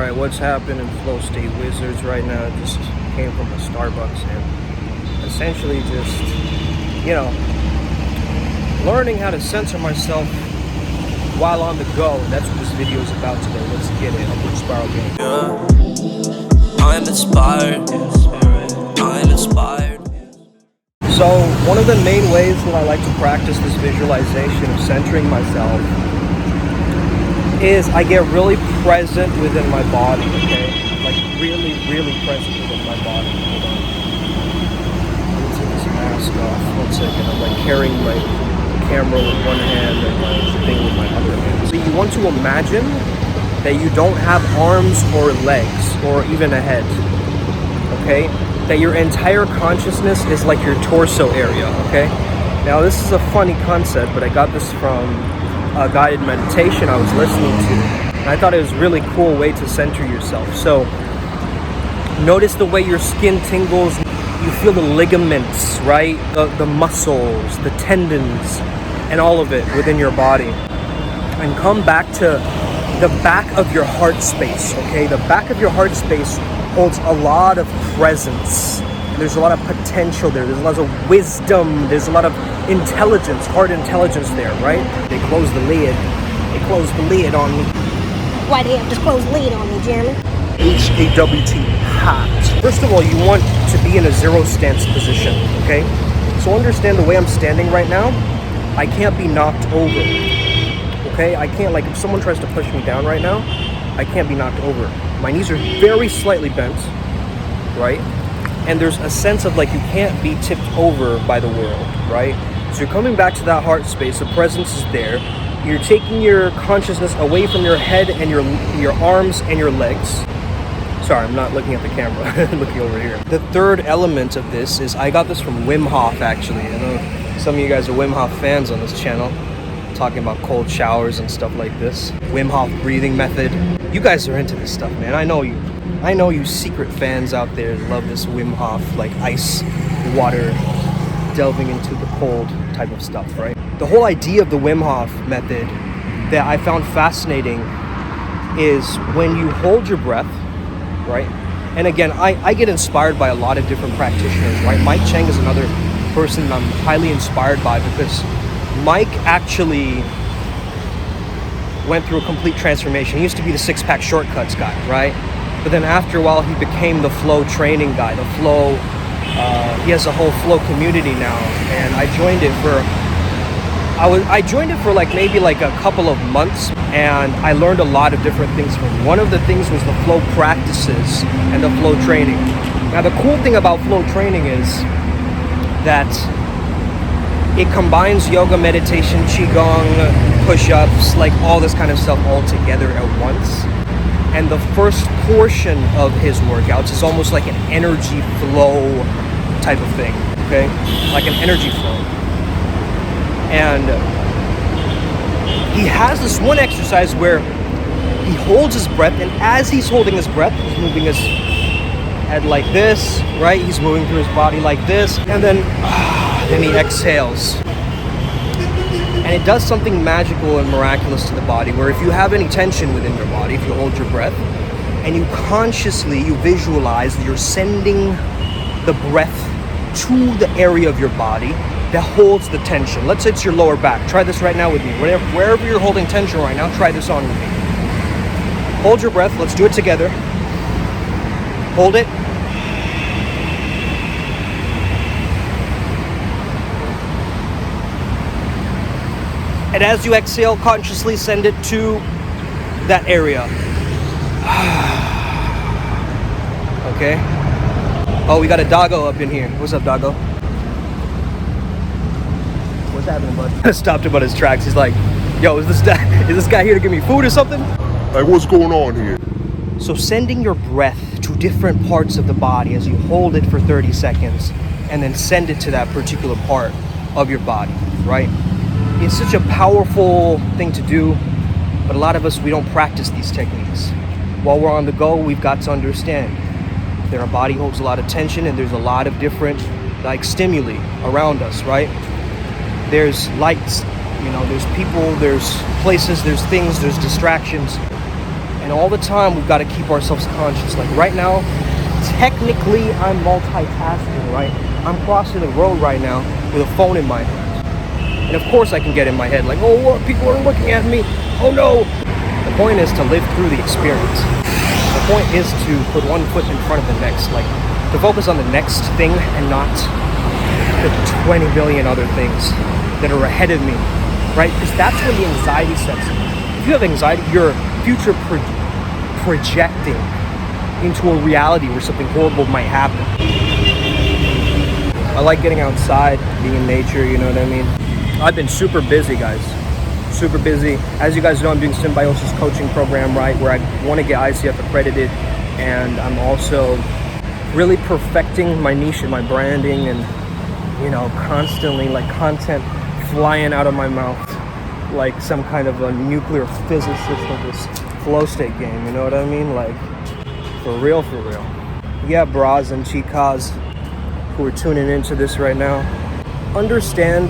Alright, what's happening, Flow State Wizards right now? Just came from a Starbucks and essentially just, you know, learning how to censor myself while on the go. And that's what this video is about today. Let's get it. Upward Spiral Game. Yeah. I'm inspired. I'm inspired. So one of the main ways that I like to practice this visualization of centering myself is I get really present within my body, okay? Like really, really present within my body. Hold on. Let me take this mask off. 1 second. I'm like carrying my camera with one hand and my thing with my other hand. So you want to imagine that you don't have arms or legs or even a head, okay? That your entire consciousness is like your torso area, okay? Now this is a funny concept, but I got this from a guided meditation I was listening to, and I thought it was a really cool way to center yourself. So notice the way your skin tingles. You feel the ligaments, right? The muscles, the tendons, and all of it within your body. And come back to the back of your heart space, okay? The back of your heart space holds a lot of presence. There's a lot of potential there. There's a lot of wisdom. There's a lot of intelligence, heart intelligence there, right? They closed the lid. They closed the lid on me. Why they have to close the lid on me, Jeremy? H-A-W-T, hot. First of all, you want to be in a zero stance position, okay? So understand the way I'm standing right now, I can't be knocked over, okay? I can't, like, if someone tries to push me down right now, I can't be knocked over. My knees are very slightly bent, right? And there's a sense of like you can't be tipped over by the world, right? So you're coming back to that heart space, the presence is there. You're taking your consciousness away from your head and your arms and your legs. Sorry, I'm not looking at the camera, I'm looking over here. The third element of this is, I got this from Wim Hof actually. I know some of you guys are Wim Hof fans on this channel, talking about cold showers and stuff like this. Wim Hof breathing method. You guys are into this stuff, man. I know you secret fans out there love this Wim Hof, like ice, water, delving into the cold type of stuff, right? The whole idea of the Wim Hof method that I found fascinating is when you hold your breath, right? And again, I get inspired by a lot of different practitioners, right? Mike Cheng is another person I'm highly inspired by, because Mike actually went through a complete transformation. He used to be the six-pack shortcuts guy, right? But then after a while, he became the flow training guy, the flow. He has a whole flow community now, and I joined it for like maybe like a couple of months, and I learned a lot of different things from him. One of the things was the flow practices and the flow training. Now the cool thing about flow training is that it combines yoga, meditation, qigong, push-ups, like all this kind of stuff all together at once. And the first portion of his workouts is almost like an energy flow type of thing, okay? Like an energy flow. And he has this one exercise where he holds his breath, and as he's holding his breath, he's moving his head like this, right? He's moving through his body like this, and then he exhales. And it does something magical and miraculous to the body, where if you have any tension within your body, if you hold your breath, and you visualize that you're sending the breath to the area of your body that holds the tension. Let's say it's your lower back. Try this right now with me. Wherever you're holding tension right now, try this on with me. Hold your breath. Let's do it together. Hold it. And as you exhale, consciously send it to that area. Okay. Oh, we got a doggo up in here. What's up, doggo? What's happening, bud? I stopped him on his tracks. He's like, yo, is this guy here to give me food or something? Like, what's going on here? So sending your breath to different parts of the body as you hold it for 30 seconds and then send it to that particular part of your body, right? It's such a powerful thing to do, but a lot of us, we don't practice these techniques. While we're on the go, we've got to understand that our body holds a lot of tension, and there's a lot of different like stimuli around us, right? There's lights, you know, there's people, there's places, there's things, there's distractions. And all the time, we've got to keep ourselves conscious. Like right now, technically, I'm multitasking, right? I'm crossing the road right now with a phone in my hand. And of course, I can get in my head like, oh, what? People are looking at me. Oh, no. The point is to live through the experience. The point is to put one foot in front of the next. Like, to focus on the next thing and not the 20 billion other things that are ahead of me, right? Because that's when the anxiety sets in. If you have anxiety, you're future projecting into a reality where something horrible might happen. I like getting outside, being in nature, you know what I mean? I've been super busy, guys. Super busy. As you guys know, I'm doing Symbiosis coaching program, right? Where I want to get ICF accredited. And I'm also really perfecting my niche and my branding and, you know, constantly like content flying out of my mouth like some kind of a nuclear physicist of this flow state game, you know what I mean? Like, for real, for real. Yeah, bras and chicas who are tuning into this right now, understand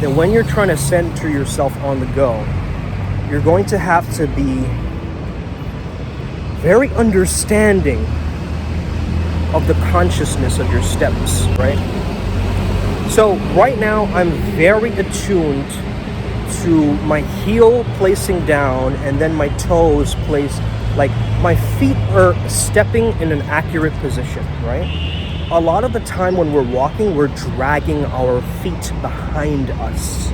that when you're trying to center yourself on the go, you're going to have to be very understanding of the consciousness of your steps, right? So right now I'm very attuned to my heel placing down and then my toes placed, like my feet are stepping in an accurate position, right? A lot of the time when we're walking, we're dragging our feet behind us.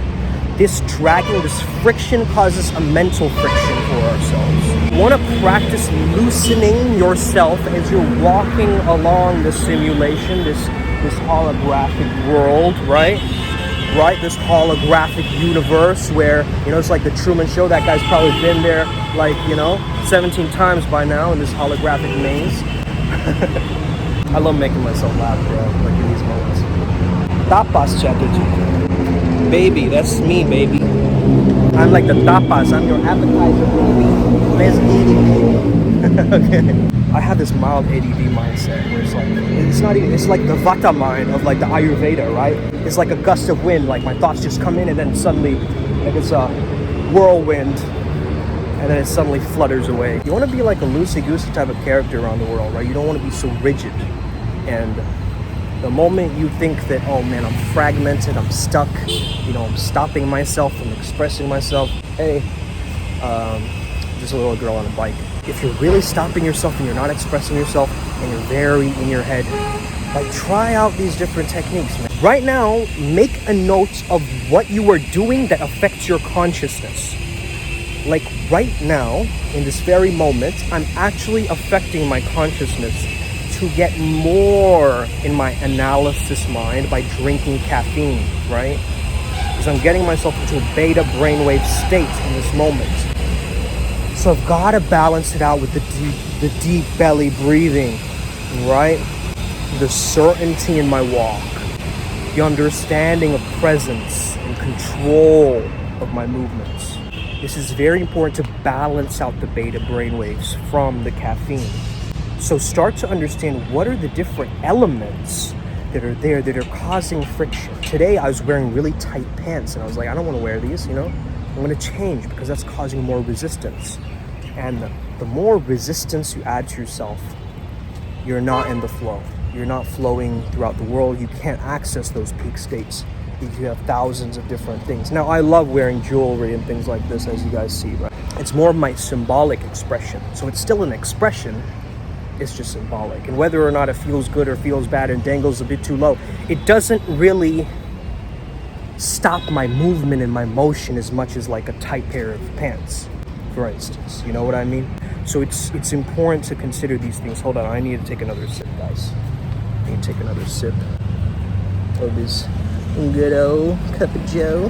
This dragging, this friction causes a mental friction for ourselves. You want to practice loosening yourself as you're walking along the simulation, this holographic world, right? Right, this holographic universe where, you know, it's like the Truman Show. That guy's probably been there, like, you know, 17 times by now in this holographic maze. I love making myself laugh, bro, like in these moments. Tapas Chatterjee. Baby, that's me, baby. I'm like the tapas. I'm your appetizer, baby. Let's get it, baby. Okay. I have this mild ADD mindset where it's like, it's not even, it's like the Vata mind of like the Ayurveda, right? It's like a gust of wind, like my thoughts just come in and then suddenly, like it's a whirlwind, and then it suddenly flutters away. You want to be like a loosey-goosey type of character around the world, right? You don't want to be so rigid. And the moment you think that, oh man, I'm fragmented, I'm stuck, you know, I'm stopping myself from expressing myself. Hey, just a little girl on a bike. If you're really stopping yourself and you're not expressing yourself and you're very in your head, like try out these different techniques, man. Right now, make a note of what you are doing that affects your consciousness. Like right now, in this very moment, I'm actually affecting my consciousness to get more in my analysis mind by drinking caffeine, right? Because I'm getting myself into a beta brainwave state in this moment. So I've got to balance it out with the deep belly breathing, right? The certainty in my walk, the understanding of presence and control of my movements. This is very important to balance out the beta brainwaves from the caffeine. So start to understand what are the different elements that are there that are causing friction. Today I was wearing really tight pants and I was like, I don't want to wear these, you know? I'm going to change because that's causing more resistance. And the more resistance you add to yourself, you're not in the flow. You're not flowing throughout the world. You can't access those peak states. You have thousands of different things. Now, I love wearing jewelry and things like this, as you guys see, right? It's more of my symbolic expression. So it's still an expression. It's just symbolic. And whether or not it feels good or feels bad and dangles a bit too low, it doesn't really stop my movement and my motion as much as like a tight pair of pants, for instance. You know what I mean? So it's important to consider these things. Hold on, I need to take another sip, guys. I need to take another sip of this good old cup of joe.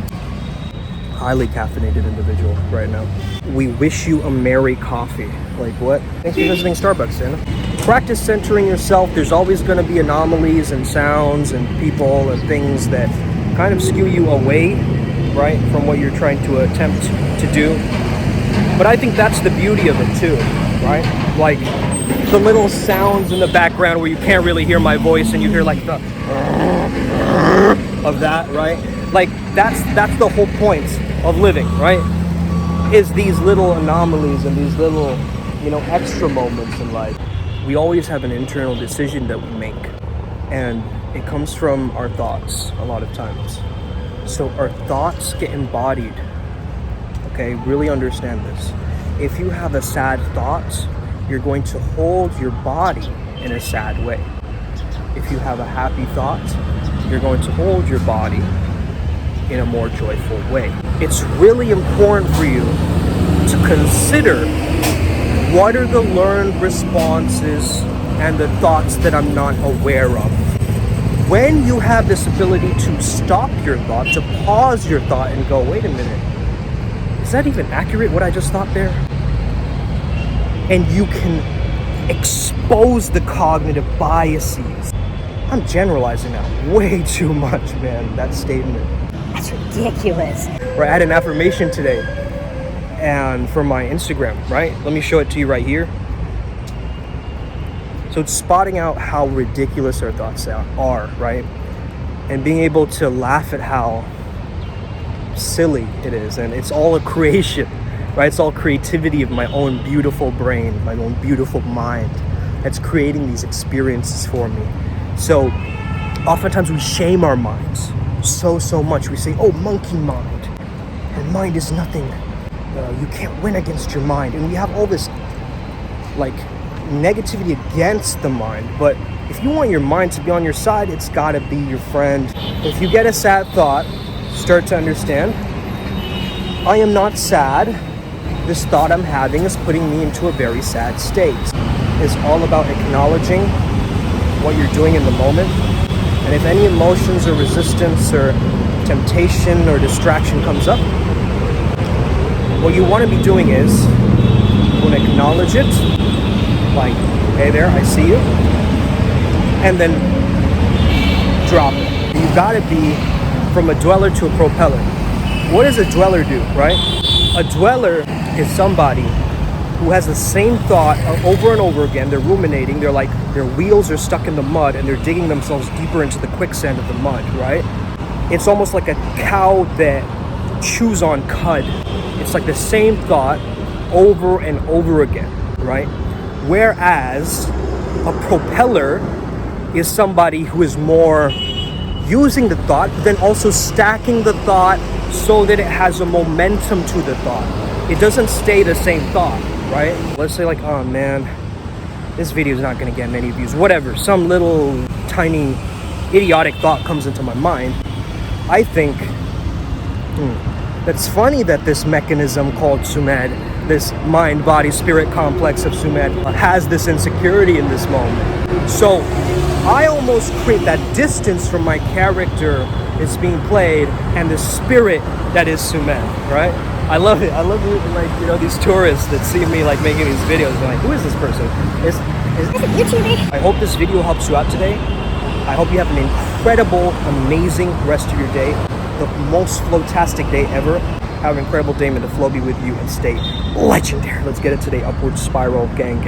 Highly caffeinated individual right now. We wish you a merry coffee. Like what? Thanks for visiting Starbucks, Anna. Practice centering yourself. There's always going to be anomalies and sounds and people and things that kind of skew you away, right, from what you're trying to attempt to do. But I think that's the beauty of it too, right? Like the little sounds in the background where you can't really hear my voice and you hear like the of that, right? Like that's the whole point of living, right? is these little anomalies and these little, extra moments in life. We always have an internal decision that we make, and it comes from our thoughts a lot of times. So our thoughts get embodied. Okay, really understand this. If you have a sad thought, you're going to hold your body in a sad way. If you have a happy thought, you're going to hold your body in a more joyful way. It's really important for you to consider what are the learned responses and the thoughts that I'm not aware of. When you have this ability to stop your thought, to pause your thought and go, wait a minute, is that even accurate what I just thought there? And you can expose the cognitive biases. I'm generalizing now way too much, man, that statement. That's ridiculous. Right, I had an affirmation today, and for my Instagram, right? Let me show it to you right here. So it's spotting out how ridiculous our thoughts are, right? And being able to laugh at how silly it is. And it's all a creation, right? It's all creativity of my own beautiful brain, my own beautiful mind that's creating these experiences for me. So oftentimes we shame our minds so much. We say, oh, monkey mind. Your mind is nothing. You can't win against your mind. And we have all this negativity against the mind. But if you want your mind to be on your side, it's gotta be your friend. If you get a sad thought, start to understand, I am not sad. This thought I'm having is putting me into a very sad state. It's all about acknowledging what you're doing in the moment. And if any emotions or resistance or temptation or distraction comes up, what you want to be doing is you want to acknowledge it, like, hey there, I see you, and then drop it. You gotta be from a dweller to a propeller. What does a dweller do, right? A dweller is somebody who has the same thought over and over again. They're ruminating. They're like, their wheels are stuck in the mud and they're digging themselves deeper into the quicksand of the mud, right? It's almost like a cow that chews on cud. It's like the same thought over and over again, right? Whereas a propeller is somebody who is more using the thought, but then also stacking the thought so that it has a momentum to the thought. It doesn't stay the same thought, right? Let's say like, oh man, this video is not gonna get many views, whatever. Some little tiny idiotic thought comes into my mind. I think, that's funny that this mechanism called Sumed, this mind, body, spirit complex of Sumed has this insecurity in this moment. So I almost create that distance from my character is being played and the spirit that is Sumed, right? I love it. I love it, these tourists that see me making these videos. They're like, who is this person? Is it YouTube? I hope this video helps you out today. I hope you have an incredible, amazing rest of your day. The most flow-tastic day ever. Have an incredible day. May the flow be with you and stay legendary. Let's get it today. Upward spiral, gang.